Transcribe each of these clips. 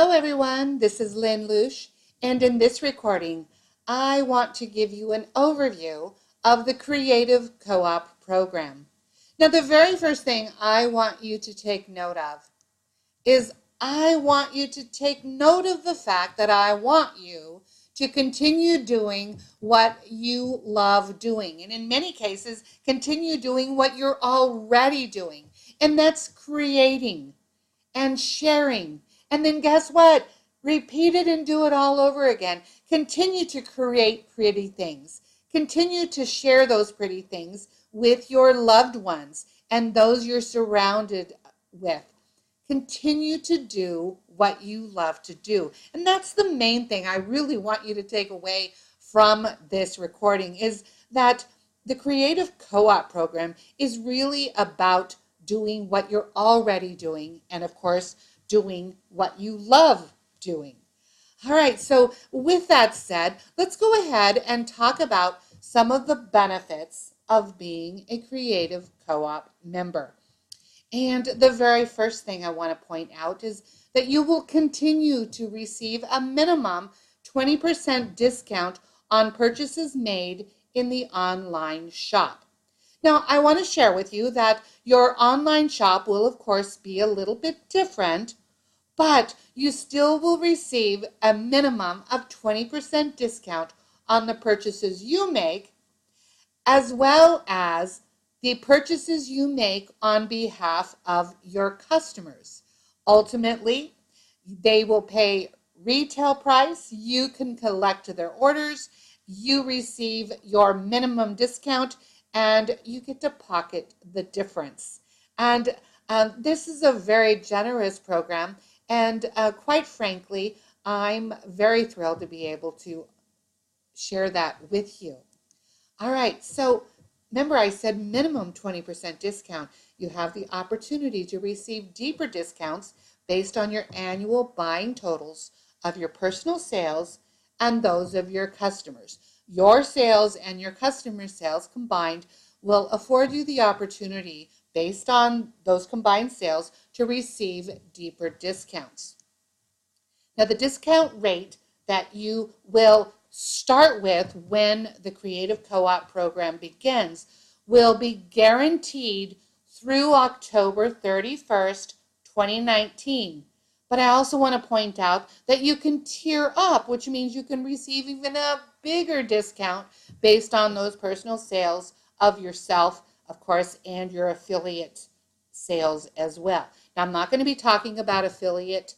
Hello everyone, this is Lynn Leusch, and in this recording, I want to give you an overview of the Creative Co-op program. Now, the very first thing I want you to take note of is I want you to take note of the fact that I want you to continue doing what you love doing, and in many cases, continue doing what you're already doing, and that's creating and sharing. And then guess what? Repeat it and do it all over again. Continue to create pretty things. Continue to share those pretty things with your loved ones and those you're surrounded with. Continue to do what you love to do. And that's the main thing I really want you to take away from this recording, is that the Creative Co-op program is really about doing what you're already doing, and of course, doing what you love doing. All right, so with that said, let's go ahead and talk about some of the benefits of being a Creative Co-op member. And the very first thing I want to point out is that you will continue to receive a minimum 20% discount on purchases made in the online shop. Now, I want to share with you that your online shop will, of course, be a little bit different, but you still will receive a minimum of 20% discount on the purchases you make, as well as the purchases you make on behalf of your customers. Ultimately, they will pay retail price. You can collect their orders. You receive your minimum discount, and you get to pocket the difference. And this is a very generous program, and quite frankly, I'm very thrilled to be able to share that with you. All right, so remember I said minimum 20% discount. You have the opportunity to receive deeper discounts based on your annual buying totals of your personal sales and those of your customers. Your sales and your customer sales combined will afford you the opportunity, based on those combined sales, to receive deeper discounts. Now, the discount rate that you will start with when the Creative Co-op program begins will be guaranteed through October 31st, 2019. But I also want to point out that you can tier up, which means you can receive even a bigger discount based on those personal sales of yourself, of course, and your affiliate sales as well. Now, I'm not going to be talking about affiliate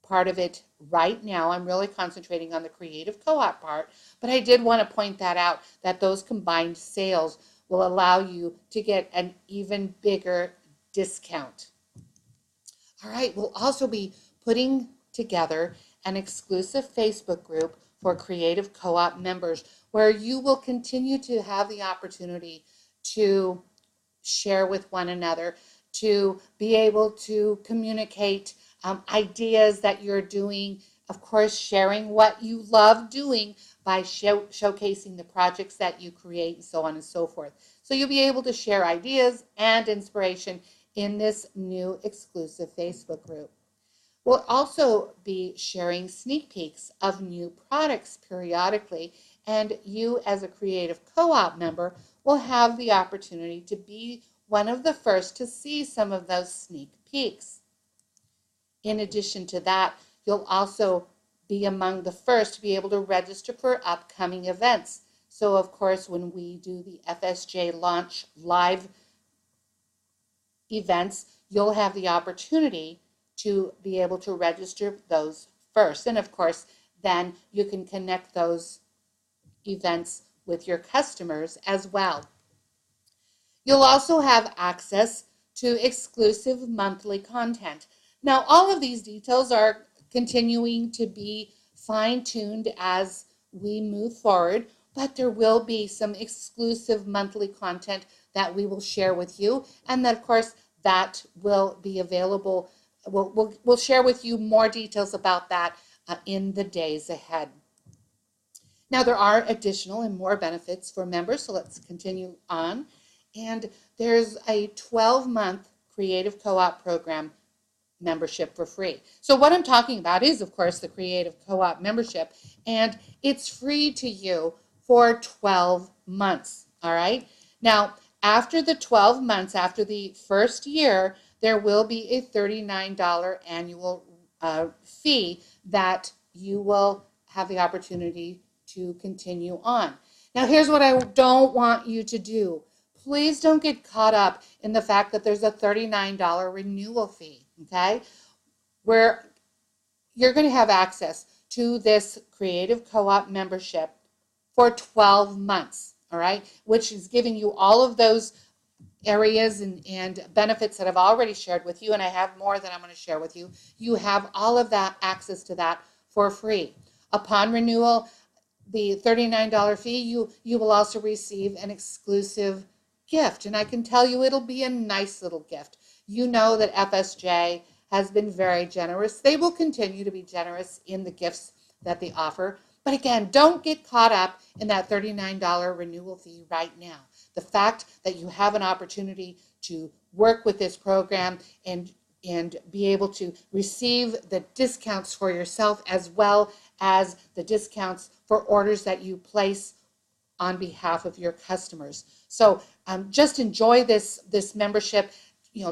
part of it right now. I'm really concentrating on the Creative Co-op part, but I did want to point that out, that those combined sales will allow you to get an even bigger discount. All right, we'll also be putting together an exclusive Facebook group for Creative Co-op members, where you will continue to have the opportunity to share with one another, to be able to communicate ideas that you're doing, of course, sharing what you love doing by showcasing the projects that you create, and so on and so forth. So you'll be able to share ideas and inspiration in this new exclusive Facebook group. We'll also be sharing sneak peeks of new products periodically, and you as a Creative Co-op member will have the opportunity to be one of the first to see some of those sneak peeks. In addition to that, you'll also be among the first to be able to register for upcoming events. So of course, when we do the FSJ launch live events, you'll have the opportunity to be able to register those first. And of course, then you can connect those events with your customers as well. You'll also have access to exclusive monthly content. Now, all of these details are continuing to be fine-tuned as we move forward, but there will be some exclusive monthly content that we will share with you, and that, of course, that will be available. We'll share with you more details about that in the days ahead. Now, there are additional and more benefits for members, so let's continue on. And there's a 12-month Creative Co-op program membership for free. So what I'm talking about is, of course, the Creative Co-op membership, and it's free to you for 12 months, all right? Now, after the 12 months, after the first year, there will be a $39 annual fee that you will have the opportunity to continue on. Now, here's what I don't want you to do. Please don't get caught up in the fact that there's a $39 renewal fee, okay? Where you're going to have access to this Creative Co-op membership for 12 months, all right? Which is giving you all of those areas and benefits that I've already shared with you, and I have more that I'm going to share with you. You have all of that access to that for free. Upon renewal, the $39 fee, you will also receive an exclusive gift. And I can tell you it'll be a nice little gift. You know that FSJ has been very generous. They will continue to be generous in the gifts that they offer. But again, don't get caught up in that $39 renewal fee right now. The fact that you have an opportunity to work with this program and be able to receive the discounts for yourself as well as the discounts for orders that you place on behalf of your customers. So just enjoy this membership,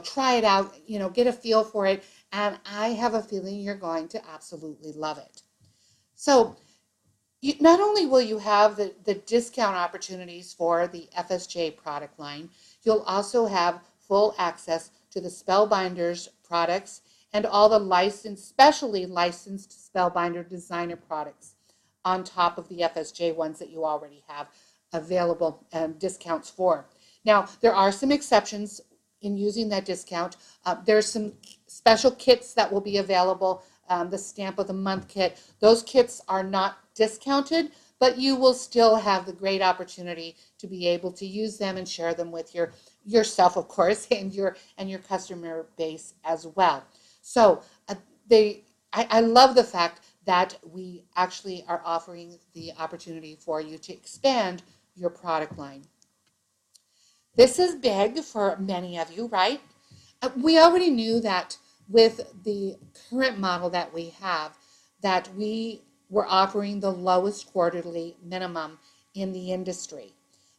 try it out, get a feel for it, and I have a feeling you're going to absolutely love it. So not only will you have the discount opportunities for the FSJ product line, you'll also have full access to the Spellbinders products and all the specially licensed Spellbinder designer products on top of the FSJ ones that you already have available discounts for. Now, there are some exceptions in using that discount. There's some special kits that will be available, the Stamp of the Month kit. Those kits are not discounted, but you will still have the great opportunity to be able to use them and share them with yourself, of course, and your customer base as well. So I love the fact that we actually are offering the opportunity for you to expand your product line. This is big for many of you, right? We already knew that with the current model that we have, that we were offering the lowest quarterly minimum in the industry.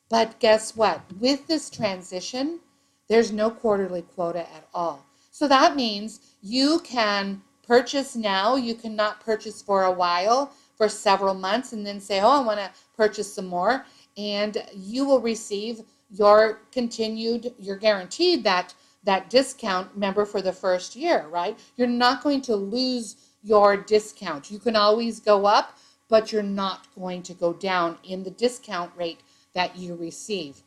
But guess what? With this transition, there's no quarterly quota at all. So that means you can purchase now. You cannot purchase for a while, for several months, and then say, oh, I want to purchase some more. And you will receive you're guaranteed that discount, remember, for the first year, right? You're not going to lose your discount. You can always go up, but you're not going to go down in the discount rate that you receive.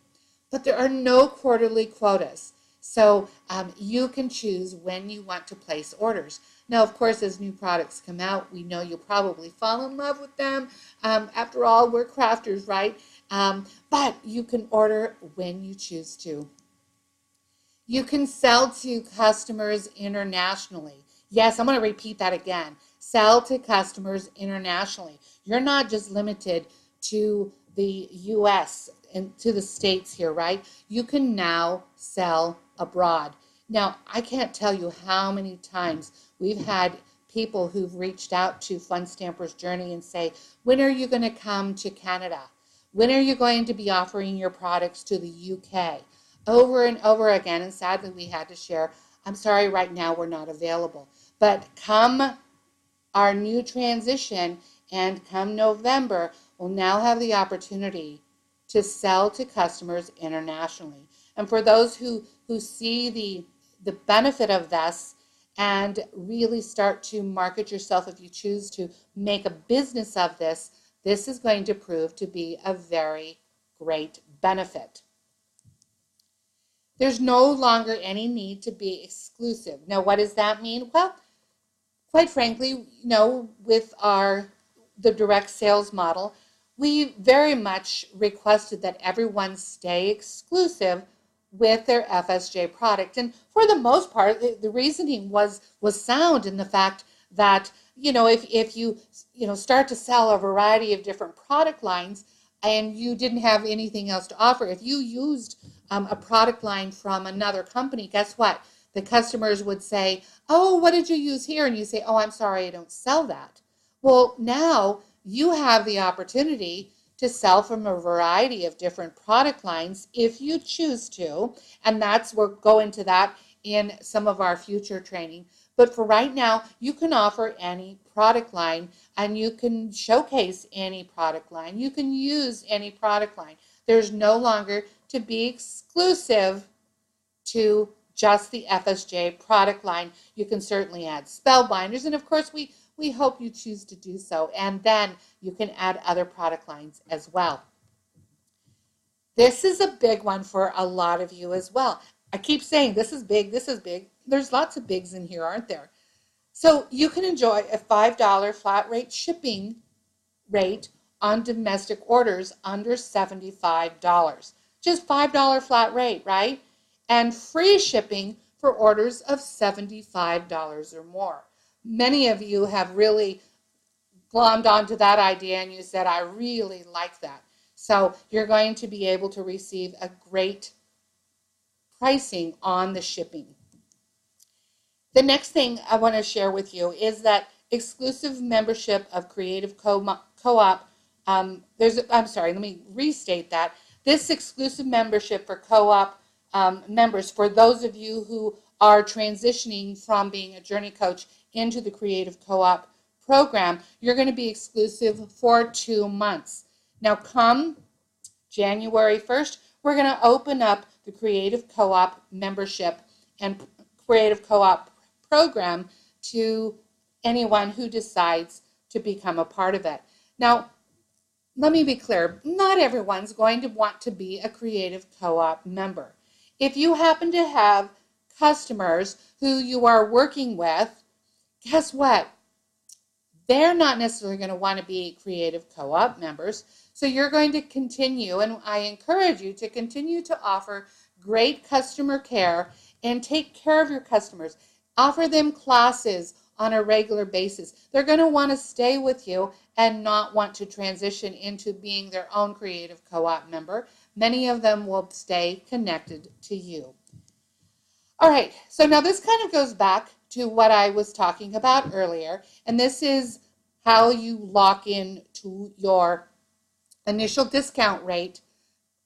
But there are no quarterly quotas. So you can choose when you want to place orders. Now, of course, as new products come out, we know you'll probably fall in love with them. After all, we're crafters, right? But you can order when you choose to. You can sell to customers internationally. Yes, I'm going to repeat that again. Sell to customers internationally. You're not just limited to the U.S. and to the States here, right? You can now sell abroad. Now, I can't tell you how many times we've had people who've reached out to Fun Stamper's Journey and say, when are you going to come to Canada? When are you going to be offering your products to the UK? Over and over again, and sadly we had to share, I'm sorry, right now we're not available. But come our new transition and come November, we'll now have the opportunity to sell to customers internationally. And for those who see the benefit of this and really start to market yourself, if you choose to make a business of this, this is going to prove to be a very great benefit. There's no longer any need to be exclusive. Now, what does that mean? Well, quite frankly, with the direct sales model, we very much requested that everyone stay exclusive with their FSJ product. And for the most part, the reasoning was sound in the fact that, if you start to sell a variety of different product lines and you didn't have anything else to offer, if you used a product line from another company, guess what? the customers would say, oh, what did you use here? And you say, oh, I'm sorry, I don't sell that. Well, now you have the opportunity to sell from a variety of different product lines if you choose to. And we'll go into that in some of our future training. But for right now, you can offer any product line and you can showcase any product line. You can use any product line. There's no longer to be exclusive to just the FSJ product line. You can certainly add spellbinders, and of course we hope you choose to do so, and then you can add other product lines as well. This is a big one for a lot of you as well. I keep saying this is big, this is big. There's lots of bigs in here, aren't there? So you can enjoy a $5 flat rate shipping rate on domestic orders under $75. Just $5 flat rate, right? And free shipping for orders of $75 or more. Many of you have really glommed onto that idea and you said, I really like that. So you're going to be able to receive a great pricing on the shipping. The next thing I want to share with you is that exclusive membership of Creative Co-op. I'm sorry, let me restate that. This exclusive membership for co-op members, for those of you who are transitioning from being a journey coach into the Creative Co-op program, you're going to be exclusive for 2 months. Now come January 1st, we're going to open up the Creative Co-op membership and Creative Co-op program to anyone who decides to become a part of it. Now, let me be clear, not everyone's going to want to be a Creative Co-op member. If you happen to have customers who you are working with, guess what? They're not necessarily going to want to be Creative Co-op members. So you're going to continue, and I encourage you to continue to offer great customer care and take care of your customers. Offer them classes on a regular basis. They're going to want to stay with you and not want to transition into being their own Creative Co-op member. Many of them will stay connected to you. All right, so now this kind of goes back to what I was talking about earlier, and this is how you lock in to your initial discount rate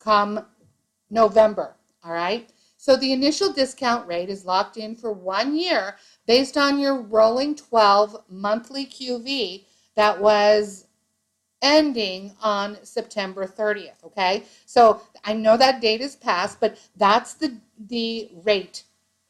come November, all right? So the initial discount rate is locked in for 1 year based on your rolling 12 monthly QV that was ending on September 30th, okay? So I know that date is past, but that's the rate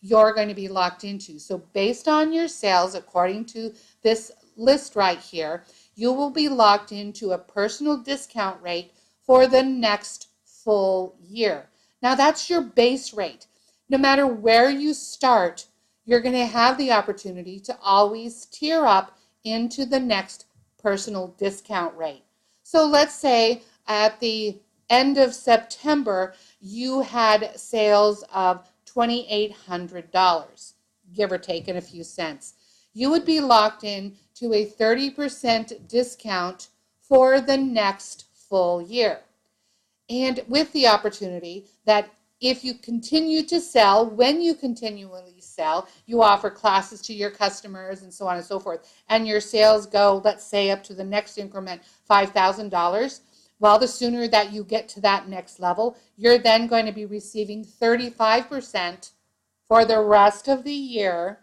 you're going to be locked into. So based on your sales, according to this list right here, you will be locked into a personal discount rate for the next full year. Now that's your base rate. No matter where you start, you're going to have the opportunity to always tier up into the next personal discount rate. So let's say at the end of September, you had sales of $2,800, give or take in a few cents. You would be locked in to a 30% discount for the next full year. And with the opportunity that if you continue to sell, when you continually sell, you offer classes to your customers and so on and so forth, and your sales go, let's say, up to the next increment, $5,000. Well, the sooner that you get to that next level, you're then going to be receiving 35% for the rest of the year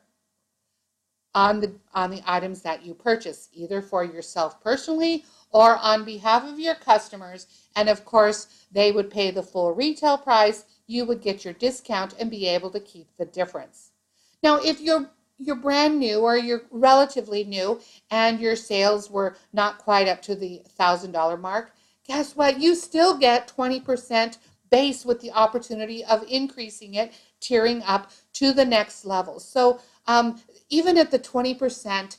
on the items that you purchase, either for yourself personally or on behalf of your customers. And of course, they would pay the full retail price. You would get your discount and be able to keep the difference. Now, if you're brand new or you're relatively new and your sales were not quite up to the $1,000 mark, guess what? You still get 20% base with the opportunity of increasing it, tiering up to the next level. So even at the 20%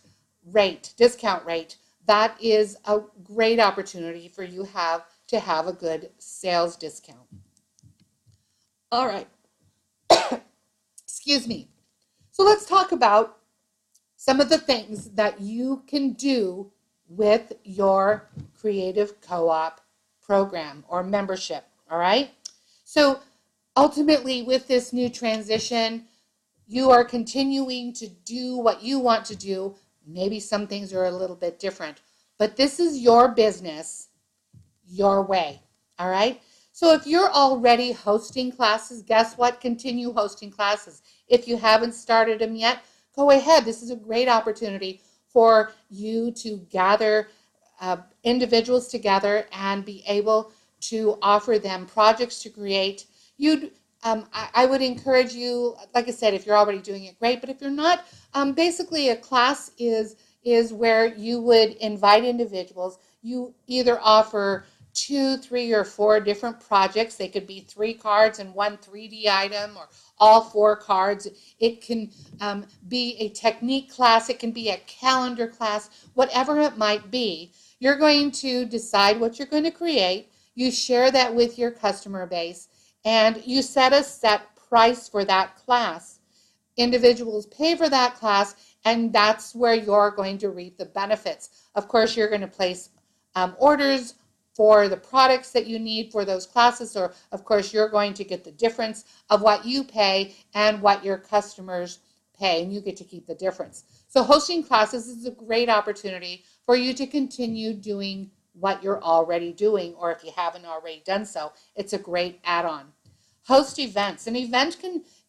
rate, discount rate, that is a great opportunity for you to have a good sales discount. All right. Excuse me. So let's talk about some of the things that you can do with your Creative Co-op program or membership, all right? So ultimately with this new transition, you are continuing to do what you want to do. Maybe some things are a little bit different, but this is your business, your way. All right. So if you're already hosting classes, guess what? Continue hosting classes. If you haven't started them yet, go ahead. This is a great opportunity for you to gather individuals together and be able to offer them projects to create. I would encourage you, like I said, if you're already doing it, great. But if you're not, basically a class is where you would invite individuals. You either offer 2, 3, or 4 different projects. They could be 3 cards and 1 3D item, or all 4 cards. It can be a technique class. It can be a calendar class, whatever it might be. You're going to decide what you're going to create. You share that with your customer base, and you set a set price for that class. Individuals pay for that class, and that's where you're going to reap the benefits. Of course, you're going to place orders for the products that you need for those classes, or of course you're going to get the difference of what you pay and what your customers pay, and you get to keep the difference. So hosting classes is a great opportunity for you to continue doing what you're already doing, or if you haven't already done so, it's a great add-on. Host events. An event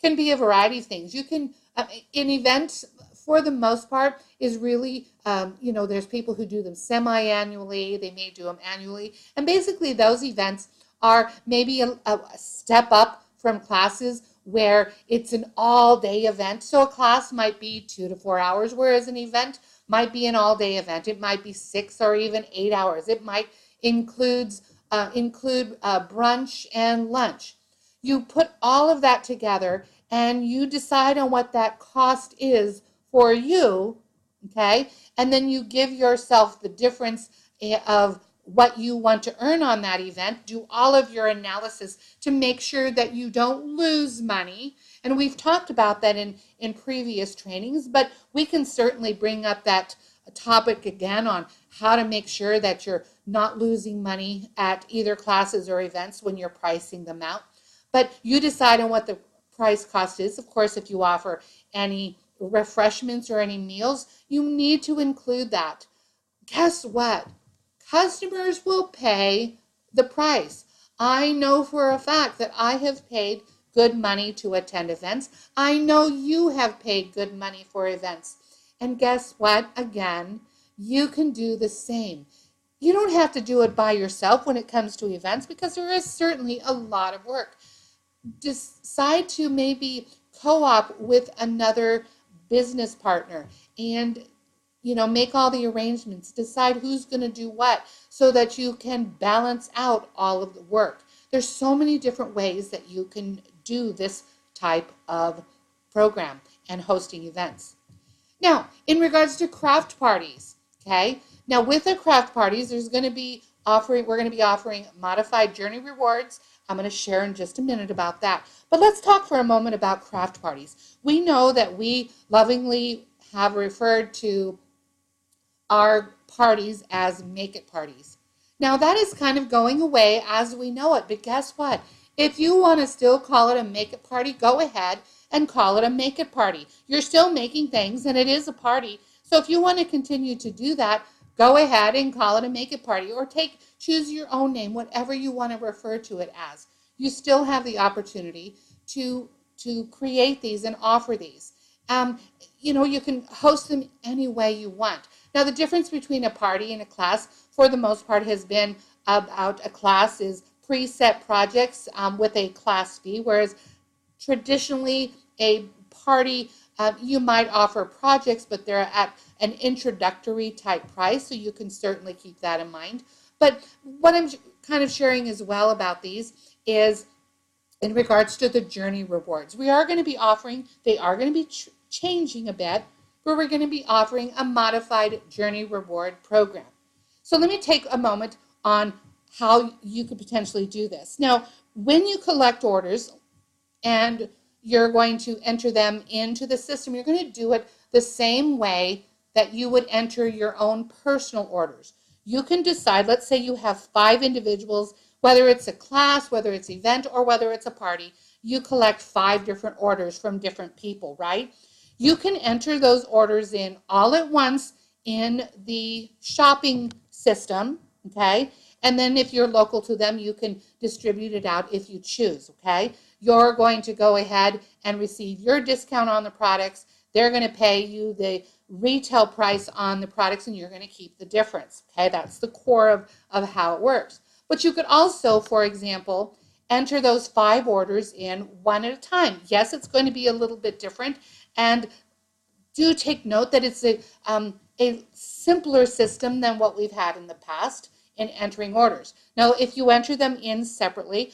can be a variety of things. You can an event, for the most part, is really there's people who do them semi-annually. They may do them annually, and basically those events are maybe a step up from classes where it's an all-day event. So a class might be 2 to 4 hours, whereas an event might be an all-day event. It might be 6 or even 8 hours. It might include brunch and lunch. You put all of that together and you decide on what that cost is for you, okay? And then you give yourself the difference of what you want to earn on that event. Do all of your analysis to make sure that you don't lose money. And we've talked about that in previous trainings, but we can certainly bring up that topic again on how to make sure that you're not losing money at either classes or events when you're pricing them out. But you decide on what the price cost is. Of course, if you offer any refreshments or any meals, you need to include that. Guess what? Customers will pay the price. I know for a fact that I have paid good money to attend events. I know you have paid good money for events. And guess what? Again, you can do the same. You don't have to do it by yourself when it comes to events, because there is certainly a lot of work. Decide to maybe co-op with another business partner and make all the arrangements. Decide who's going to do what so that you can balance out all of the work. There's so many different ways that you can do this type of program and hosting events. Now, in regards to craft parties, okay? Now, with the craft parties, we're going to be offering modified journey rewards. I'm going to share in just a minute about that. But let's talk for a moment about craft parties. We know that we lovingly have referred to our parties as make-it parties. Now, that is kind of going away as we know it, but guess what? If you want to still call it a make-it party, go ahead and call it a make-it party. You're still making things, and it is a party. So if you want to continue to do that, go ahead and call it a make-it party, or choose your own name, whatever you want to refer to it as. You still have the opportunity to create these and offer these. You can host them any way you want. Now, the difference between a party and a class, for the most part, has been about a class is preset projects with a class fee, whereas traditionally a party, you might offer projects, but they're at an introductory type price, so you can certainly keep that in mind. But what I'm kind of sharing as well about these is in regards to the journey rewards. They are going to be changing a bit, but we're going to be offering a modified journey reward program. So let me take a moment on how you could potentially do this. Now, when you collect orders and you're going to enter them into the system, you're going to do it the same way that you would enter your own personal orders. You can decide, let's say you have 5 individuals, whether it's a class, whether it's an event, or whether it's a party, you collect 5 different orders from different people, right? You can enter those orders in all at once in the shopping system, okay? And then if you're local to them, you can distribute it out if you choose, okay? You're going to go ahead and receive your discount on the products. They're going to pay you the retail price on the products, and you're going to keep the difference, okay? That's the core of how it works. But you could also, for example, enter those 5 orders in one at a time. Yes, it's going to be a little bit different, and do take note that it's a simpler system than what we've had in the past in entering orders. Now, if you enter them in separately,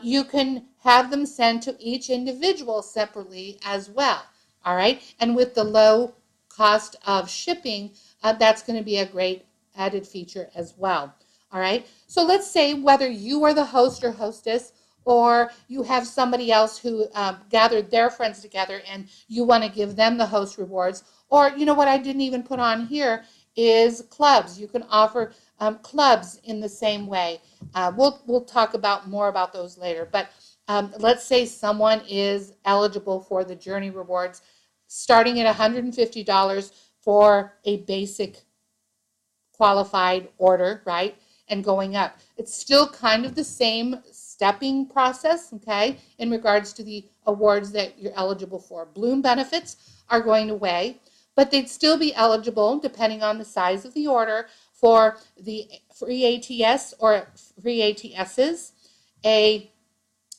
you can have them sent to each individual separately as well, all right? And with the low cost of shipping, that's going to be a great added feature as well, all right? So let's say whether you are the host or hostess, or you have somebody else who gathered their friends together and you want to give them the host rewards. Or, you know what I didn't even put on here is clubs. You can offer clubs in the same way. We'll talk about more about those later. But let's say someone is eligible for the Journey rewards starting at $150 for a basic qualified order, right? And going up. It's still kind of the same stepping process, okay, in regards to the awards that you're eligible for. Bloom benefits are going away, but they'd still be eligible, depending on the size of the order, for the free ATS or free ATSs, a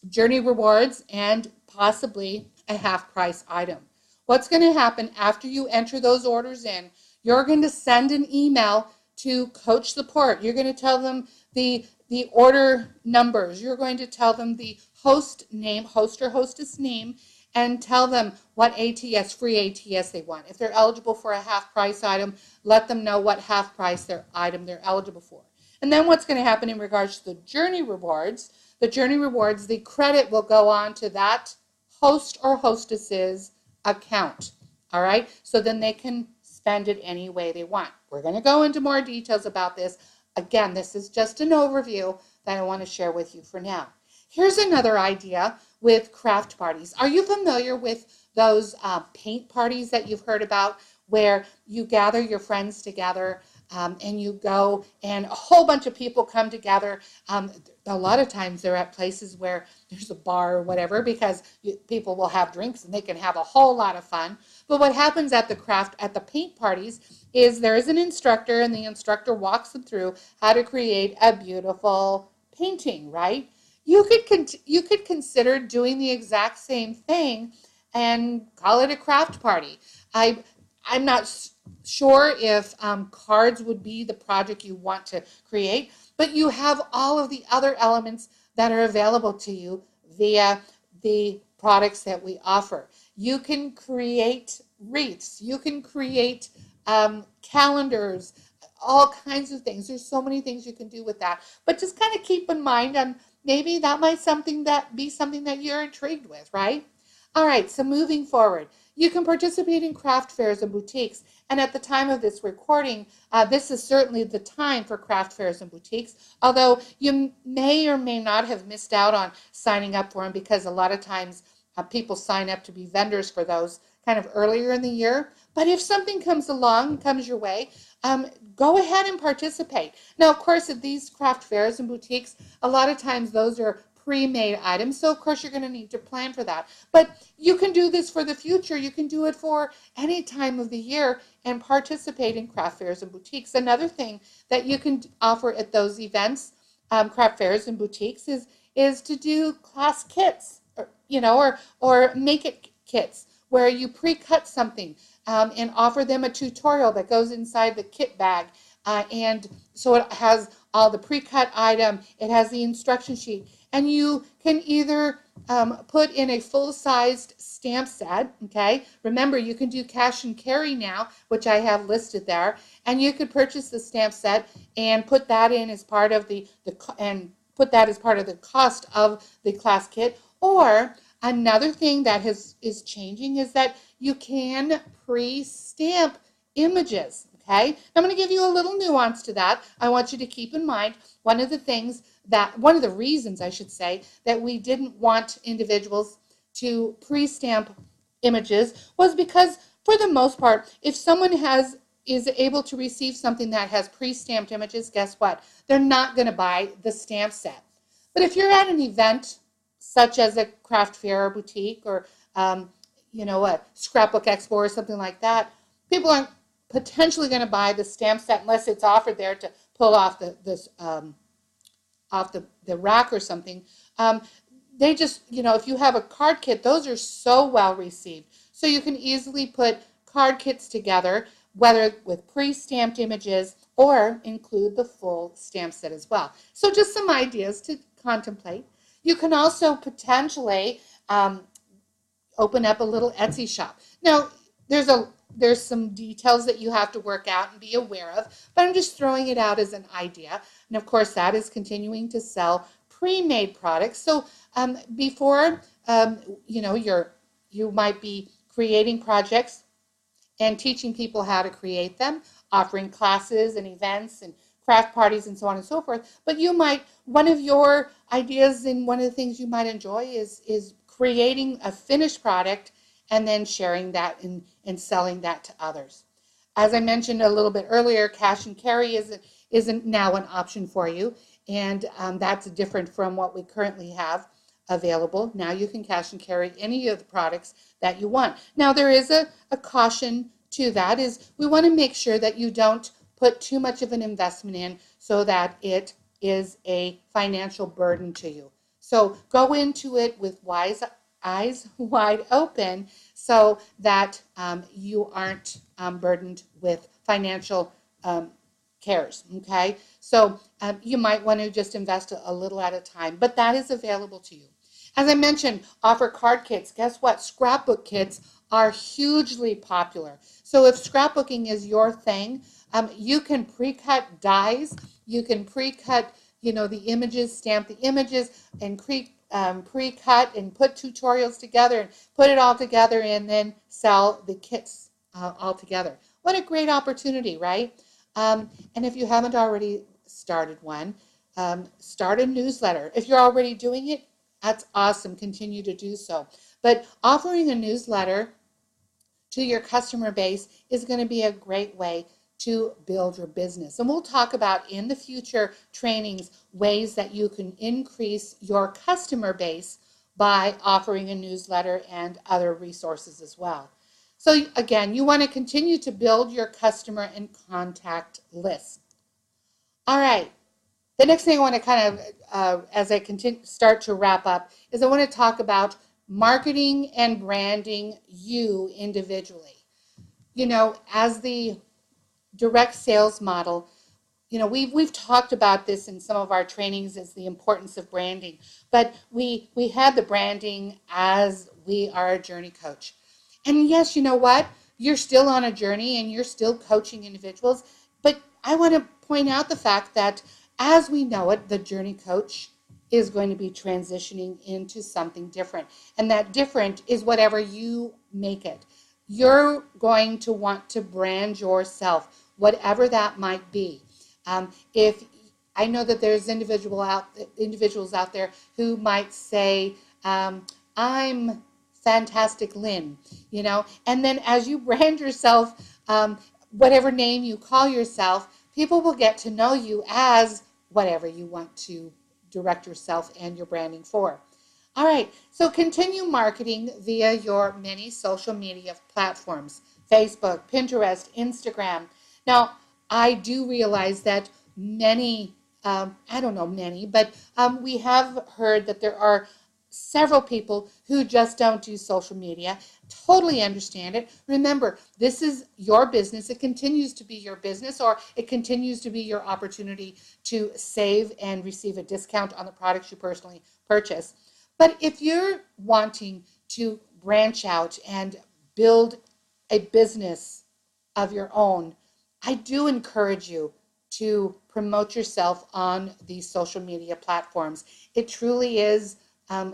Journey rewards, and possibly a half-price item. What's going to happen after you enter those orders in, you're going to send an email to Coach Support. You're going to tell them the order numbers. You're going to tell them the host name, host or hostess name, and tell them what ATS, free ATS they want. If they're eligible for a half-price item, let them know what half-price item they're eligible for. And then what's going to happen in regards to the Journey rewards, the credit will go on to that host or hostess's account. All right? So then they can spend it any way they want. We're going to go into more details about this. Again, this is just an overview that I want to share with you for now. Here's another idea with craft parties. Are you familiar with those paint parties that you've heard about where you gather your friends together and you go and a whole bunch of people come together? A lot of times they're at places where there's a bar or whatever because people will have drinks and they can have a whole lot of fun. But what happens at the paint parties is there is an instructor and the instructor walks them through how to create a beautiful painting, right? You could consider doing the exact same thing and call it a craft party. I'm not sure if cards would be the project you want to create, but you have all of the other elements that are available to you via the products that we offer. You can create wreaths. You can create calendars, all kinds of things. There's so many things you can do with that. But just kind of keep in mind, maybe that might be something that you're intrigued with, right? All right, so moving forward, you can participate in craft fairs and boutiques. And at the time of this recording, this is certainly the time for craft fairs and boutiques, although you may or may not have missed out on signing up for them because a lot of times people sign up to be vendors for those kind of earlier in the year. But if something comes your way, go ahead and participate. Now, of course, at these craft fairs and boutiques, a lot of times those are pre-made items, so of course you're going to need to plan for that. But you can do this for the future. You can do it for any time of the year and participate in craft fairs and boutiques. Another thing that you can offer at those events, craft fairs and boutiques, is to do class kits, or make it kits where you pre-cut something and offer them a tutorial that goes inside the kit bag. And so it has all the pre-cut item, it has the instruction sheet, and you can either put in a full-sized stamp set, okay? Remember, you can do cash and carry now, which I have listed there, and you could purchase the stamp set and put that in as part of the cost of the class kit. Or another thing that is changing is that you can pre-stamp images. Okay, I'm going to give you a little nuance to that. I want you to keep in mind one of the reasons I should say that we didn't want individuals to pre-stamp images was because for the most part, if someone is able to receive something that has pre-stamped images, guess what? They're not going to buy the stamp set. But if you're at an event such as a craft fair or boutique or a scrapbook expo or something like that, people aren't potentially going to buy the stamp set unless it's offered there to pull off the rack or something. They just, if you have a card kit, those are so well received. So you can easily put card kits together, whether with pre-stamped images or include the full stamp set as well. So just some ideas to contemplate. You can also potentially open up a little Etsy shop. Now, there's some details that you have to work out and be aware of, but I'm just throwing it out as an idea. And of course, that is continuing to sell pre-made products. So before, you might be creating projects and teaching people how to create them, offering classes and events and craft parties and so on and so forth. But one of your ideas and one of the things you might enjoy is creating a finished product and then sharing that and selling that to others. As I mentioned a little bit earlier, cash and carry isn't now an option for you, and that's different from what we currently have available. Now you can cash and carry any of the products that you want. Now there is a caution to that, is we want to make sure that you don't put too much of an investment in so that it is a financial burden to you. So go into it with eyes wide open so that you aren't burdened with financial cares, okay? So you might want to just invest a little at a time, but that is available to you. As I mentioned, offer card kits. Guess what? Scrapbook kits are hugely popular. So if scrapbooking is your thing, you can pre-cut dies. You can pre-cut, the images, stamp the images, and pre-cut and put tutorials together and put it all together and then sell the kits all together. What a great opportunity, right? And if you haven't already started one, start a newsletter. If you're already doing it, that's awesome. Continue to do so. But offering a newsletter to your customer base is going to be a great way to build your business. And we'll talk about in the future trainings ways that you can increase your customer base by offering a newsletter and other resources as well. So again, you want to continue to build your customer and contact list. All right. The next thing I want to kind of, as I start to wrap up, is I want to talk about marketing and branding you individually. As the direct sales model, we've talked about this in some of our trainings as the importance of branding, but we had the branding as we are a journey coach. And yes, you know what? You're still on a journey and you're still coaching individuals, but I want to point out the fact that as we know it, the journey coach is going to be transitioning into something different. And that different is whatever you make it. You're going to want to brand yourself, whatever that might be. If I know that there's individuals out there who might say, I'm fantastic Lynn, and then as you brand yourself, whatever name you call yourself, people will get to know you as whatever you want to direct yourself and your branding for. All right, so continue marketing via your many social media platforms, Facebook, Pinterest, Instagram. Now, I do realize that many, I don't know many, but we have heard that there are several people who just don't do social media. Totally understand it. Remember, this is your business. It continues to be your business, or it continues to be your opportunity to save and receive a discount on the products you personally purchase. But if you're wanting to branch out and build a business of your own, I do encourage you to promote yourself on these social media platforms. It truly is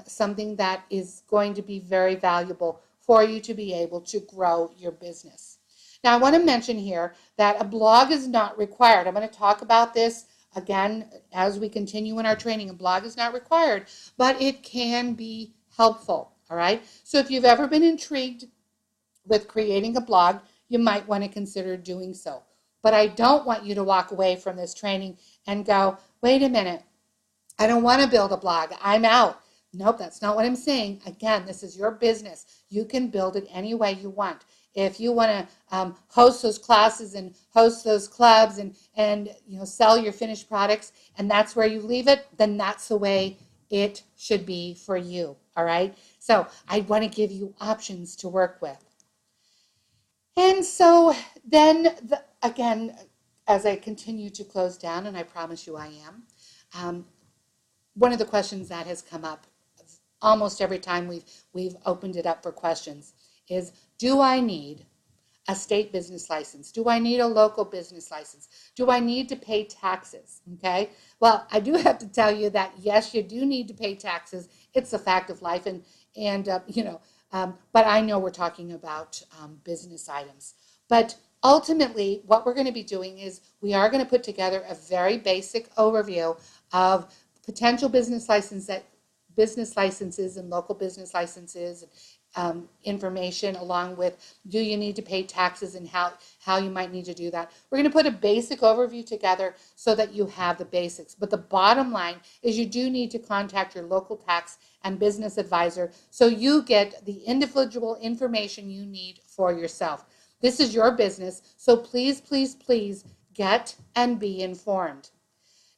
something that is going to be very valuable for you to be able to grow your business. Now, I want to mention here that a blog is not required. I'm going to talk about this again as we continue in our training. A blog is not required, but it can be helpful. All right. So if you've ever been intrigued with creating a blog, you might want to consider doing so. But I don't want you to walk away from this training and go, wait a minute, I don't want to build a blog. I'm out. Nope, that's not what I'm saying. Again, this is your business. You can build it any way you want. If you want to host those classes and host those clubs and sell your finished products, and that's where you leave it, then that's the way it should be for you. All right. So I want to give you options to work with. And so then, again, as I continue to close down, and I promise you I am, one of the questions that has come up almost every time we've opened it up for questions is, do I need a state business license? Do I need a local business license? Do I need to pay taxes? Okay. Well, I do have to tell you that yes, you do need to pay taxes. It's a fact of life, but I know we're talking about business items. But ultimately, what we're going to be doing is we are going to put together a very basic overview of potential business licenses and local business licenses, information, along with do you need to pay taxes and how you might need to do that. We're going to put a basic overview together so that you have the basics. But the bottom line is you do need to contact your local tax and business advisor so you get the individual information you need for yourself. This is your business, so please, please, please get and be informed.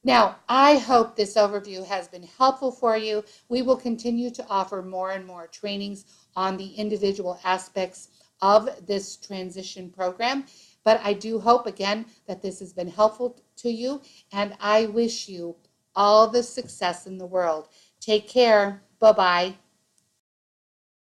Now, I hope this overview has been helpful for you. We will continue to offer more and more trainings on the individual aspects of this transition program. But I do hope, again, that this has been helpful to you, and I wish you all the success in the world. Take care. Bye-bye.